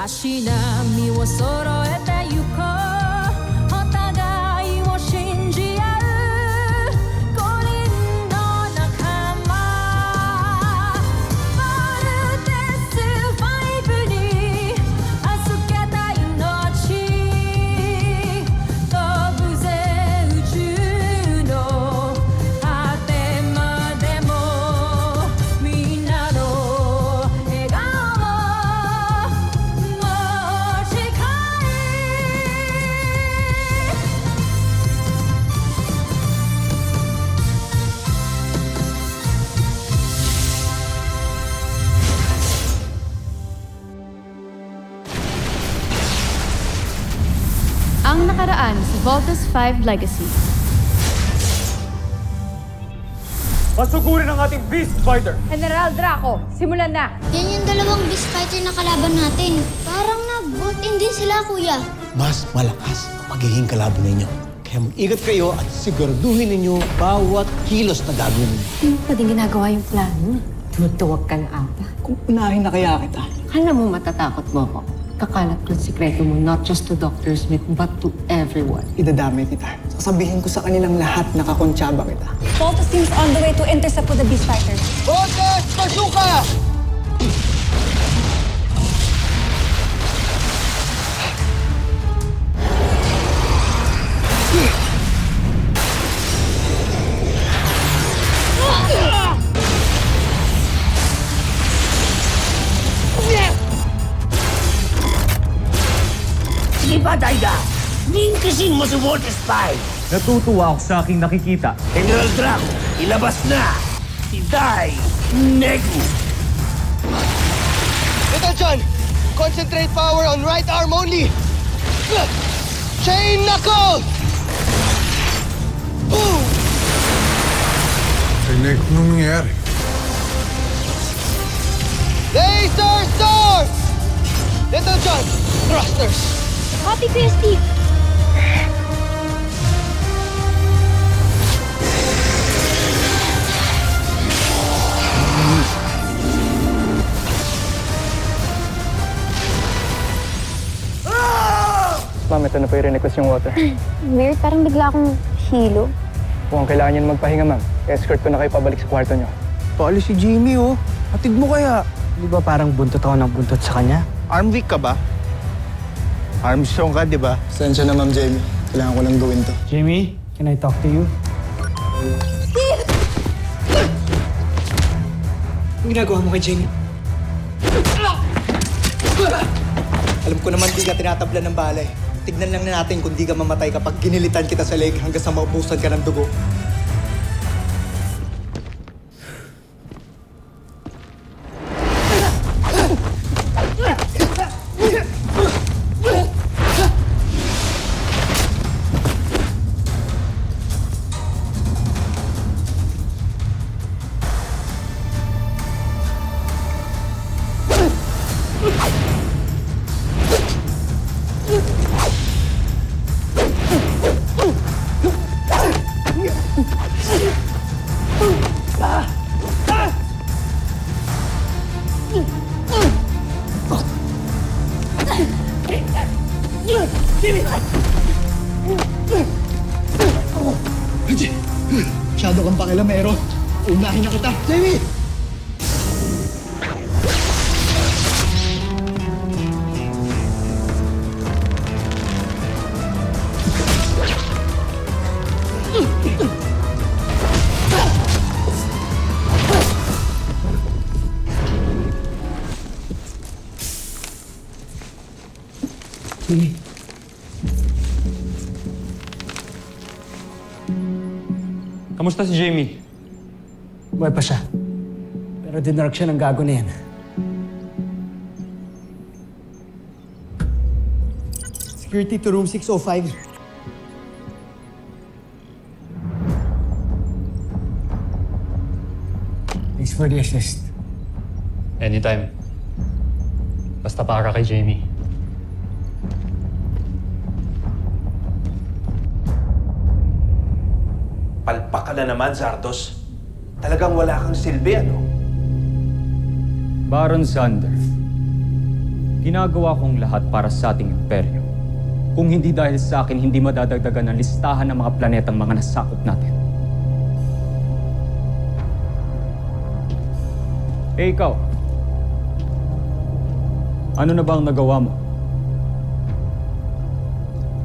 足並みを揃えてゆこうお互いを信じ合う5人の仲間まるでスファイブに預けた命飛ぶぜ宇宙の果てまでもみんなの笑顔持ち帰Ang nakaraan sa Voltes 5 Legacy. Pasukurin ang ating Beast Fighter! General Draco, simulan na! Yan yung dalawang beast fighter na kalaban natin. Parang nag-vote-in din sila, kuya. Mas malakas ang magiging kalaban ninyo. Kaya mag-ingat kayo at siguraduhin ninyo bawat kilos na gagawin ninyo. Hindi pa din ginagawa yung plano. Tumutuwag ka na ata. Kung unahin na kaya kita, Akala mo matatakot mo ako. Kakalat ko yung sikreto mo not just to Dr. Smith but to everyone. idadamay kita. Sasabihin ko sa kanilang lahat na kakontsaba kita. Voltes team's on the way to intercept with the Beast Fighters. Voltes! Bazooka! Sige pa, Daiga! Ningkisin mo si Voltes 5! Natutuwa ako sa aking nakikita. General Draco, ilabas na! Si Dai Negu! Little John! Concentrate power on right arm only! Chain knuckle! Boom! Rinig, anong nangyayari? Laser sword! Little John! Thrusters! Copy, Kuya Steve. Ma'am, ito na po yung request yung water. Weird, parang bigla akong hilo. Kung kailangan niyo na magpahinga, ma'am, escort ko na kayo pabalik sa kwarto niyo. Paalis si Jimmy, oh. Hatid mo kaya. Di ba parang buntot ako ng buntot sa kanya? Arm weak ka ba? Armstrong ka, di ba? Sensya na, Ma'am Jamie. Kailangan ko lang gawin to. Jamie, can I talk to you? Ang ginagawa mo kay Jamie? Alam ko naman di ka tinatabla ng balay. Tignan lang na natin kung di ka mamatay kapag ginilitan kita sa leg hanggang sa maubusan ka ng dugo. Masyado kang pakilamero. Unahin na kita. Jamie! Jamie. Kamusta si Jamie? Buhay pa siya. Pero dinark siya ng gago na yan. Security to room 605. Thanks for the assist. Anytime. Basta para kay Jamie. Palpak ka na naman, Zardos. Talagang wala kang silbi, ano? Baron Sander, Ginagawa kong lahat para sa ating imperyo. Kung hindi dahil sa akin, hindi madadagdagan ang listahan ng mga planetang mga nasakop natin. Eh ikaw, ano na ba ang nagawa mo?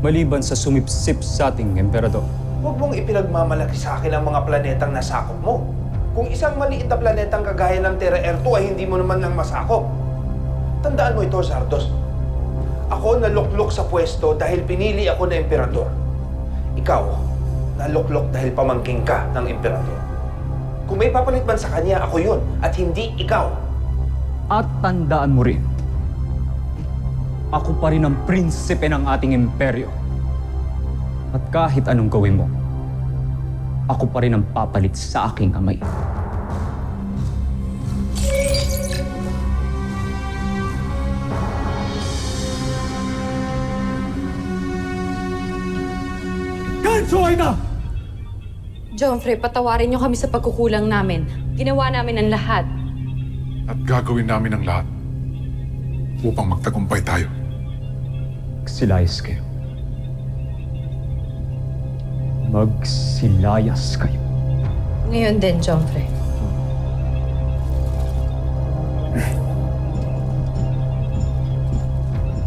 Maliban sa sumipsip sa ating emperador. Huwag mong ipinagmamalaki sa akin ang mga planetang nasakop mo. Kung isang maliit na planetang kagaya ng Terra Air 2 ay hindi mo naman nang masakop. Tandaan mo ito, Zardos. Ako naluklok sa pwesto dahil pinili ako na emperador. Ikaw, naluklok dahil pamangking ka ng emperador. Kung may papalit man sa kanya, ako yun at hindi ikaw. At tandaan mo rin, ako pa rin ang prinsipe ng ating imperyo. At kahit anong gawin mo, ako pa rin ang papalit sa aking amay. Ganso ay na! Joffrey, patawarin niyo kami sa pagkukulang namin. Ginawa namin ang lahat. At gagawin namin ang lahat upang magtagumpay tayo. Magsilayas kayo. Magsilayas kayo. Ngayon din, Joffrey.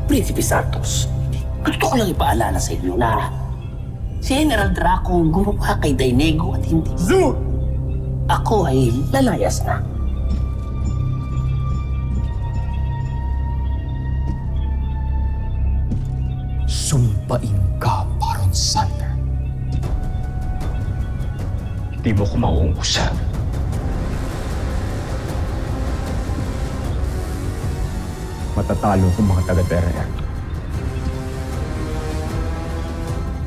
Prinsipe Zardos, gusto ko lang ipaalala sa inyo na si General Draco ang gumawa kay Dainego at hindi. Zoo! Ako ay lalayas na. Sumpain ka, Baron Sander. Hindi mo ko mauungkusan. Matatalo kung mga taga-Terra Air.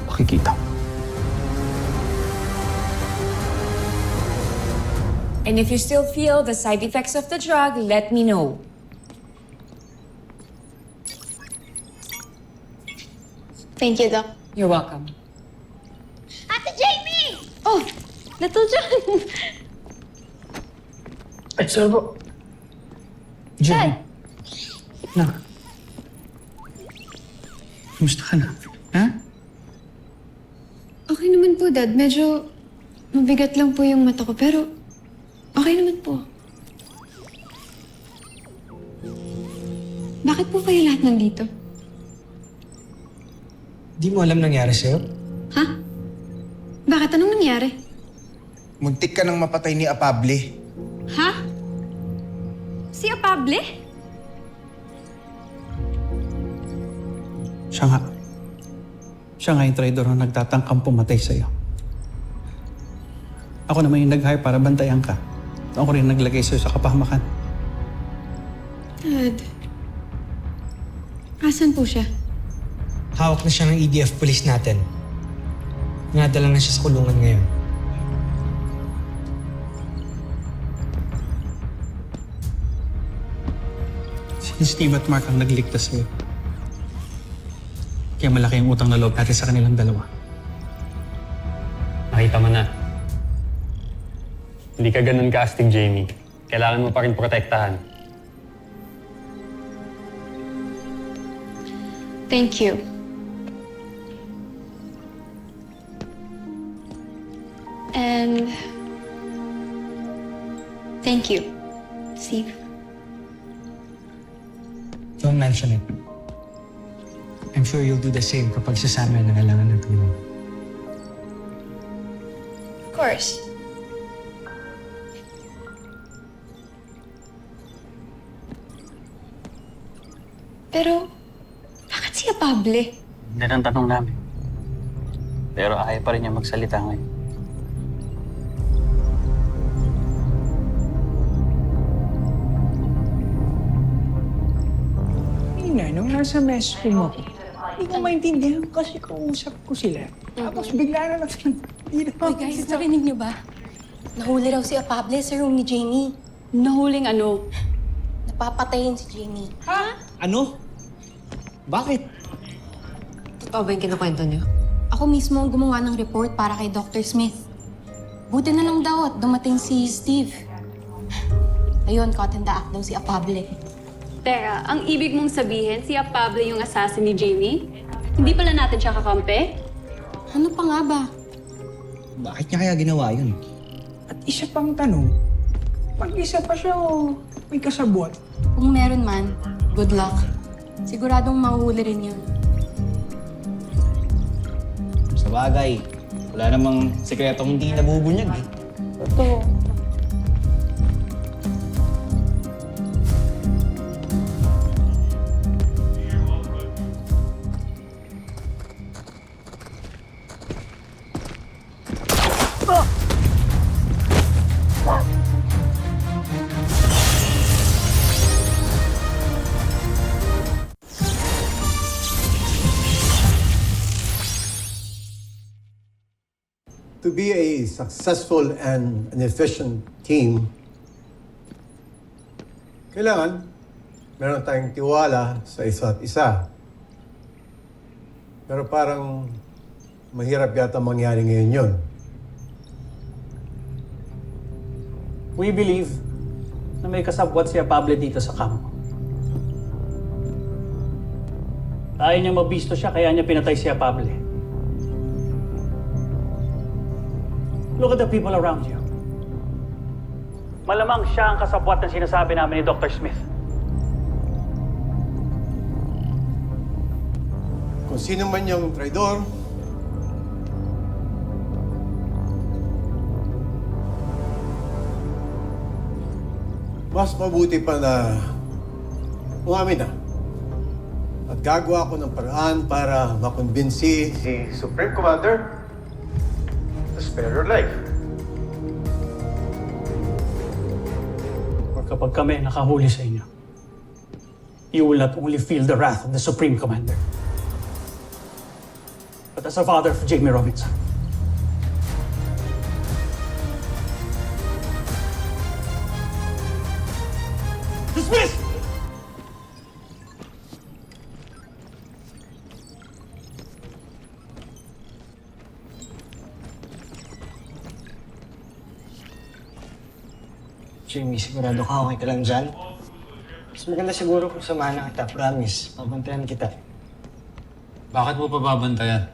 Makikita. And if you still feel the side effects of the drug, let me know. Thank you, Doc. You're welcome. Ate Jamie! Oh, Little John! Ay, sir po. Jen. Na. Kumusta ka na? Ha? Okay naman po, Dad. Medyo mabigat lang po yung mata ko, pero okay naman po. Bakit po kayo lahat nandito? Di mo alam nangyari sa'yo? Ha? Bakit? Anong nangyari? Muntik ka nang mapatay ni Apable. Ha? Si Apable? Siya nga. Siya nga yung traidor na nagtatangkang pumatay sa'yo. Ako naman yung nag-hire para bantayan ka. Ako rin naglagay sa'yo sa kapahamakan. Dad. Asan po siya? Hawak na siya ng EDF police natin. Nadala na siya sa kulungan ngayon. Si Steve at Mark ang nagligtas sa'yo. Kaya malaki ang utang na loob natin sa kanilang dalawa. Nakita mo na. Hindi ka ganun ka-astig, Jamie. Kailangan mo pa rin protektahan. Thank you. And thank you, Steve. Don't mention it. I'm sure you'll do the same kapag sasama na kailangan ng tulong. Of course. Pero, bakit si Apable? Hindi ang tanong namin. Pero ayaw pa rin niya magsalita ngayon. Nung nasa mess room ako, hindi ko maintindihan kasi kausap ko sila. Tapos bigla na lang hindi na Uy guys, narinig niyo ba? Nahuli raw si Apable sa room ni Jamie. Nahuling ano? Napapatayin si Jamie. Ha? Ano? Bakit? Totoo ba yung kinukwento niyo? Ako mismo ang gumawa ng report para kay Dr. Smith. Buti na lang daw at dumating si Steve. Ayun, caught in the act daw si Apable. Teka, ang ibig mong sabihin, si Pablo yung assassin ni Jamie? Hindi pala natin siya kakampi? Ano pa nga ba? Bakit niya kaya ginawa yun? At isa pang tanong, mag-isa pa siya o may kasabwat? Kung meron man, good luck. Siguradong mahuhuli rin yun. Sa bagay, wala namang sekretong hindi nabubunyag eh. Totoo. To be a successful and an efficient team, kailangan meron tayong tiwala sa isa't isa. Pero parang mahirap yata mangyari ngayon yun. We believe na may kasabwat si Pablo dito sa kampo. Ayaw niya mabisto siya, kaya niya pinatay si Pablo. Look at the people around you. Malamang siya ang kasabwat na sinasabi namin ni Dr. Smith. Kung sino man yung traidor, mas mabuti pa na umamin na. At gagawa ko ng paraan para makumbinsi si Supreme Commander to spare your life. Or kapag kami nakahuli sa inyo, you will not only feel the wrath of the Supreme Commander, but as a father of Jamie Robinson. Dismiss! Jamie, sigurado ka okay ka lang dyan? Mas maganda siguro kung samahan na kita, promise. Pabantayan kita. Bakit mo pa babantayan?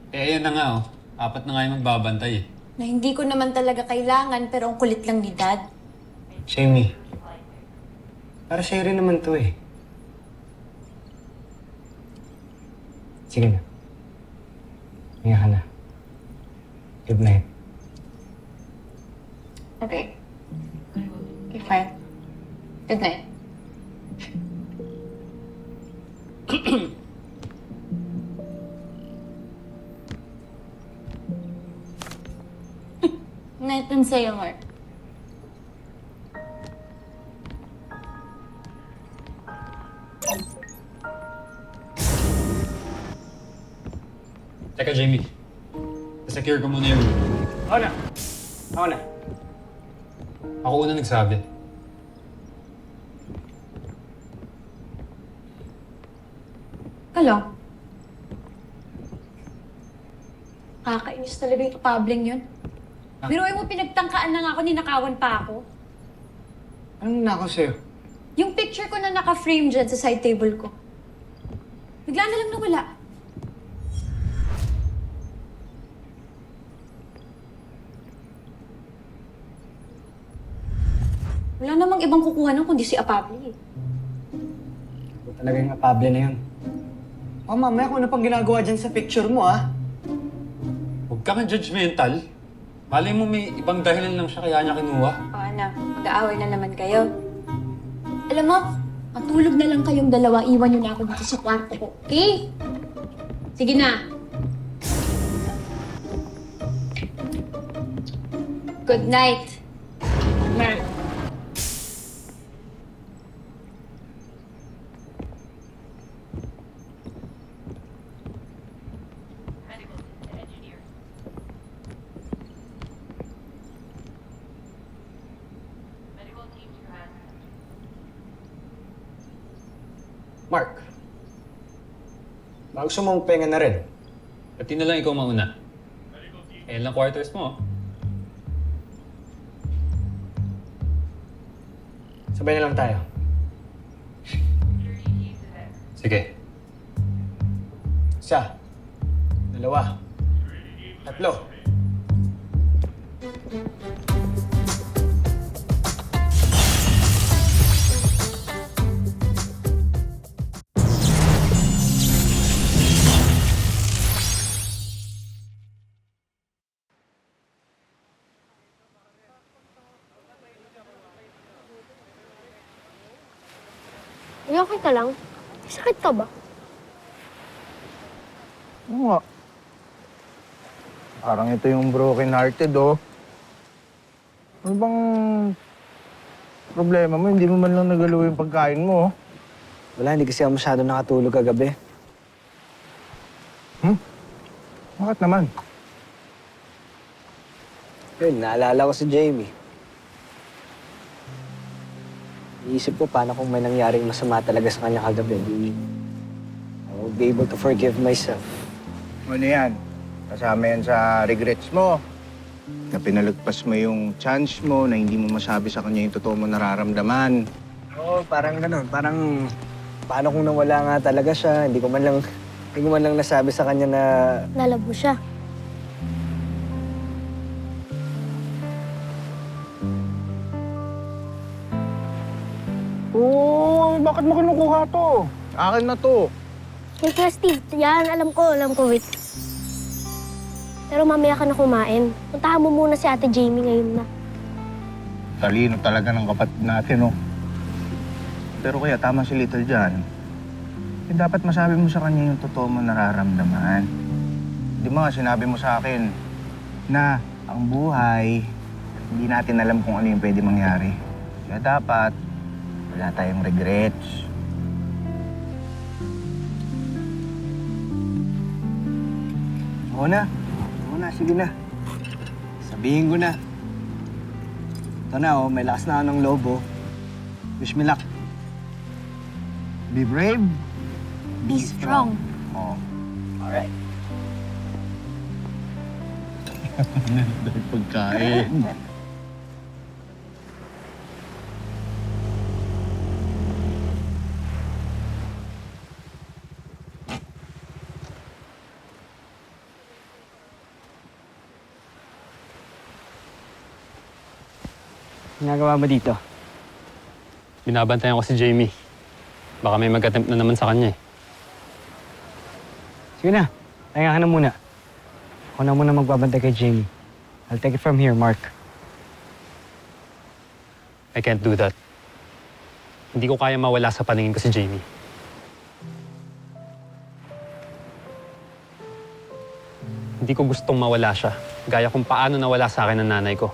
Eh, ayan na nga oh. 4 na nga yung magbabantay eh. Na hindi ko naman talaga kailangan, pero ang kulit lang ni Dad. Jamie, para sa'yo rin naman to eh. Sige na. Hinga ka na. Good night. Okay. Okay, fine. Good night. Night din sa'yo, Mark. Teka, Jamie. Secure ko muna yung... Ako na. Ako na. Ako una nagsabi. Hello? Kakainis talaga yung pabling yun. Biruin mo, pinagtangkaan na nga ako, ninakawan pa ako. Anong nakaw sa'yo? Yung picture ko na naka-frame dyan sa side table ko. Bigla na lang nawala. Wala namang ibang kukuha nun kundi si Apable. Ito talaga yung Apable na yun. Oh, mamaya kung ano pang ginagawa dyan sa picture mo, ah. Huwag ka judgmental. Malay mo may ibang dahilan lang siya kaya niya kinuha. O anak, mag-aaway na naman kayo. Alam mo, matulog na lang kayong dalawa. Iwan niyo na ako dito sa kwarto ko, okay? Sige na. Good night. Mark. Mark, baka gusto mong penga na rin. Pati na lang ikaw mauna. Ayan lang quarters mo. Sabay na lang tayo. Sige. 1, 2, 3. Ay, okay ka lang? Sakit ka ba? Oo nga. Parang ito yung broken hearted, oh. Ano bang problema mo? Hindi mo man lang nagalaw yung pagkain mo, oh. Wala, hindi kasi ako masyado nakatulog kagabi. Bakit naman? Yun, naalala ko si Jamie. Iisip ko paano kung may nangyaring masama talaga sa kanya kagabi. I won't be able to forgive myself. Ano yan? Kasama yan sa regrets mo. Na pinalagpas mo yung chance mo na hindi mo masabi sa kanya yung totoo mo nararamdaman. Oo, parang ganun. Parang paano kung nawala nga talaga siya. Hindi ko man lang nasabi sa kanya na... Nalabo siya. Oo, bakit mo kinukuha to? Akin na to. Wait na, Steve. Yan, alam ko, wait. Pero mamaya ka na kumain. Puntahan mo muna si Ate Jamie ngayon na. Talino talaga ng kapatid natin, oh. Pero kaya tama si Little dyan. Eh, dapat masabi mo sa kanya yung totoo mo nararamdaman. Di ba sinabi mo sa akin na ang buhay, hindi natin alam kung ano yung pwede mangyari. Kaya dapat, wala tayong regrets. Oo na, sige na. Sabihin ko na. Ito na, oh, may lakas na ako ng loob, oh. Wish me luck. Be brave. Be strong. Oh. Alright. Dahil pagkain. Ginagawa mo dito? Binabantayan ko si Jamie. Baka may mag-attempt na naman sa kanya eh. Sige na, pahinga ka na muna. Ako na muna magbabantay kay Jamie. I'll take it from here, Mark. I can't do that. Hindi ko kaya mawala sa paningin ko si Jamie. Hindi ko gustong mawala siya. Gaya kung paano nawala sa akin ang nanay ko.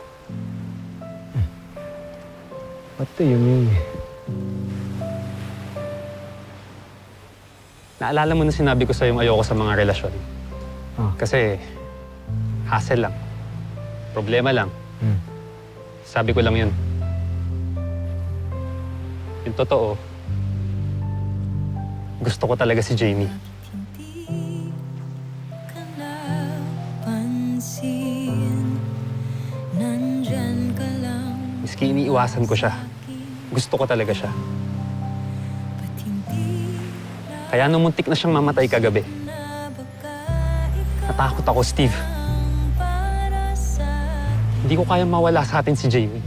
What do you mean? Naalala mo na sinabi ko sa'yo yung ayoko sa mga relasyon. Ah. Kasi hassle lang. Problema lang. Sabi ko lang yun. Yung totoo, gusto ko talaga si Jamie. Miski iniiwasan ko siya. Gusto ko talaga siya. Kaya nung muntik na siyang mamatay kagabi, natakot ako, Steve. Hindi ko kaya mawala sa atin si Jamie.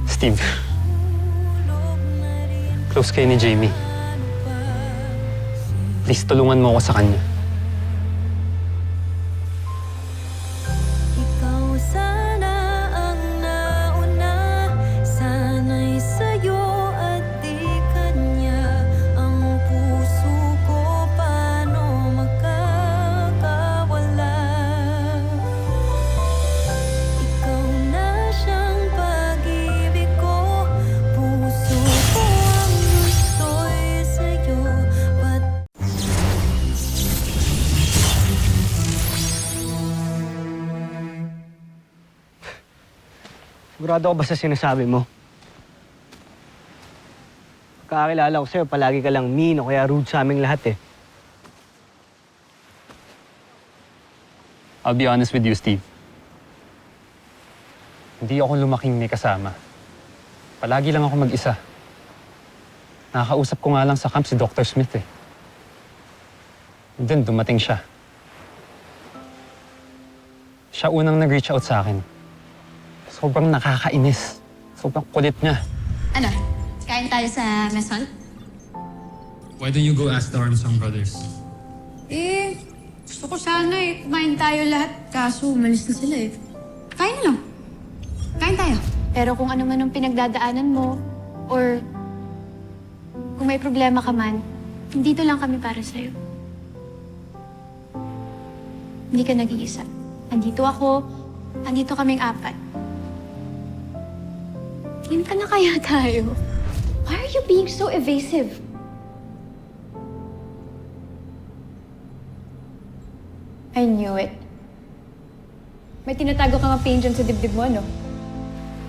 Steve, close kayo ni Jamie. Please, tulungan mo ako sa kanya. Sigurado ka ba sa sinasabi mo? Kakakilala ko sa'yo, palagi ka lang mean o kaya rude sa aming lahat eh. I'll be honest with you, Steve. Hindi ako lumaking may kasama. Palagi lang ako mag-isa. Nakakausap ko nga lang sa camp si Dr. Smith eh. And then dumating siya. Siya unang nag-reach out sa akin. Sobrang nakakainis. Sobrang kulit niya. Ano? Kain tayo sa mess hall? Why don't you go ask the Armstrong brothers? Eh, gusto ko sana eh. Kumain tayo lahat. Kaso, umalis na sila eh. Kain na lang. Kain tayo. Pero kung ano man ang pinagdadaanan mo, or kung may problema ka man, dito lang kami para sa'yo. Hindi ka nag-iisa. Andito ako, andito kaming 4. Game ka na kaya tayo? Why are you being so evasive? I knew it. May tinatago kang pain dyan sa dibdib mo, no?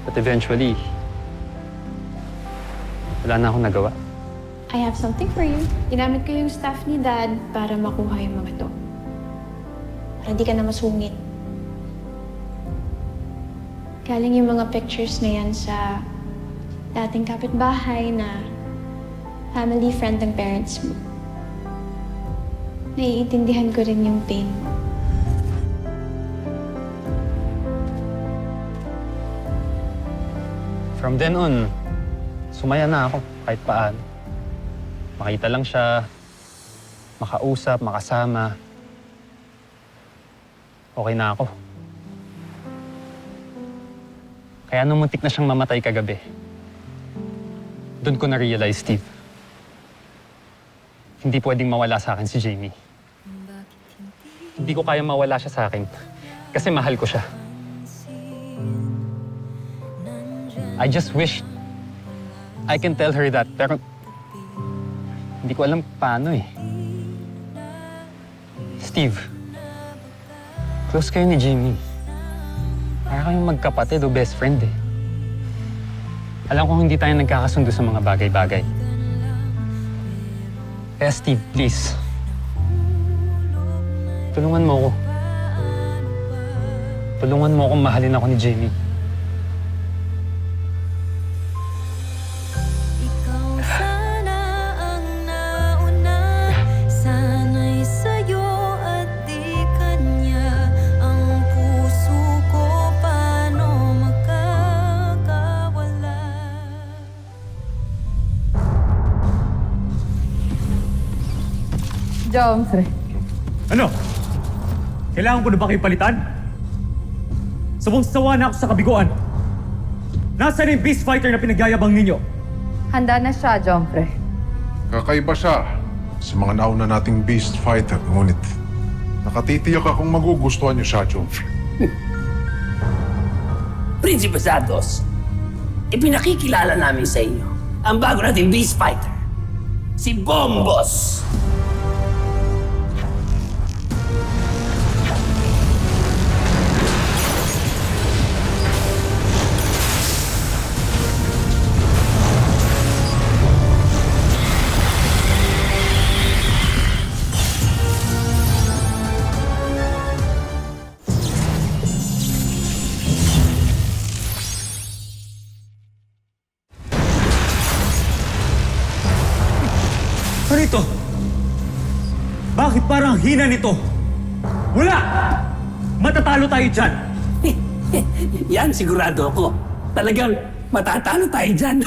But eventually, wala na akong nagawa. I have something for you. Ginamit ko yung staff ni Dad para makuha yung mga to. Para di ka na masungit. Galing yung mga pictures na yan sa dating kapitbahay na family friend ng parents mo. Naiintindihan ko rin yung pain mo. From then on, sumaya na ako kahit paano. Makita lang siya, makausap, makasama. Okay na ako. Kaya nung muntik na siyang mamatay kagabi, doon ko na-realize, Steve, hindi pwedeng mawala sa akin si Jamie. Hindi ko kaya mawala siya sa akin kasi mahal ko siya. I just wish I can tell her that, pero hindi ko alam paano eh. Steve, close kayo ni Jamie. Para kayong magkapatid o best friend eh. Alam ko hindi tayo nagkakasundo sa mga bagay-bagay. Kaya Steve, please. Tulungan mo ako. Tulungan mo akong mahalin ako ni Jamie. Jomfre. Ano? Kailangan ko na ba kayo palitan? Sawang-sawa na ako sa kabiguan. Nasaan yung beast fighter na pinagyayabang ninyo? Handa na siya, Jomfre. Kakaiba siya sa mga nauna nating beast fighter, ngunit nakatitiyak akong magugustuhan niyo siya, Jomfre. Prinsipe Zardos, ipinakikilala namin sa inyo ang bago nating beast fighter, si Bombos! Ano ito? Bakit parang hina nito? Wala! Matatalo tayo dyan! Yan, sigurado ako. Talagang matatalo tayo dyan.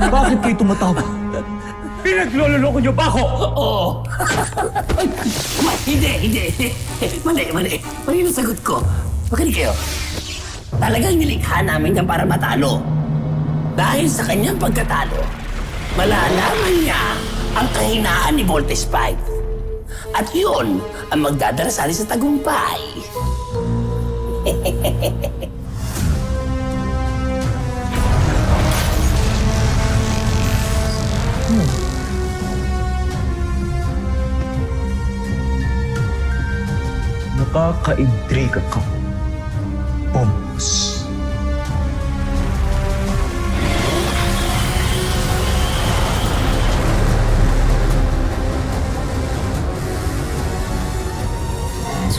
Bakit kayo tumatawa? Pinaglololoko niyo ba ako? Oo. Hindi. Mali. Mali yung sagot ko. Makinig kayo. Talagang nilikha namin yan para matalo. Dahil sa kanyang pagkatalo, malalaman niya ang kahinaan ni Voltes 5. At yun ang magdadala sa atin sa tagumpay. Nakakaintriga ka, Bombos.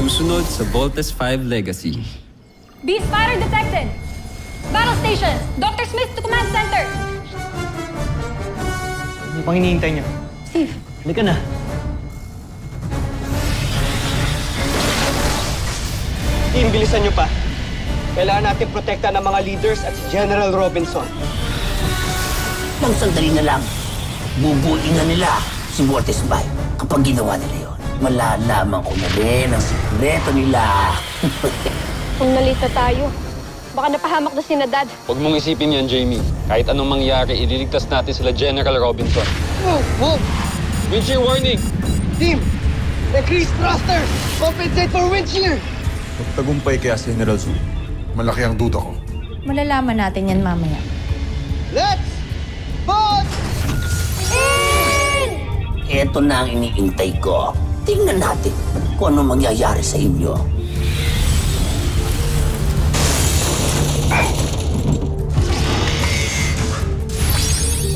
Sumusunod sa Voltes 5 Legacy. Beast fighter detected! Battle station! Dr. Smith to command center! Ano pang hinihintay niyo? Steve. Halika na. Team, bilisan niyo pa. Kailangan natin protekta ng mga leaders at si General Robinson. Nang sandali na lang, bubuin na nila si Voltes 5. Kapag ginawa nila yon, malalaman ko na rin ang sikreto nila. Kung nalita tayo, baka napahamak na si Dad. Huwag mong isipin yan, Jamie. Kahit anong mangyari, ililigtas natin sila General Robinson. Move! Move! Wind shear warning! Team! Increase thrusters! Compensate for wind shear! Tagumpay kaya si General Zhu. Malaki ang duda ko. Malalaman natin yan mamaya. Let's vote! Ito na ang iniintay ko. Tingnan natin kung ano mangyayari sa inyo.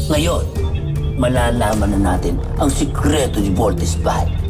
Ngayon, malalaman na natin ang sikreto ni Voltes 5.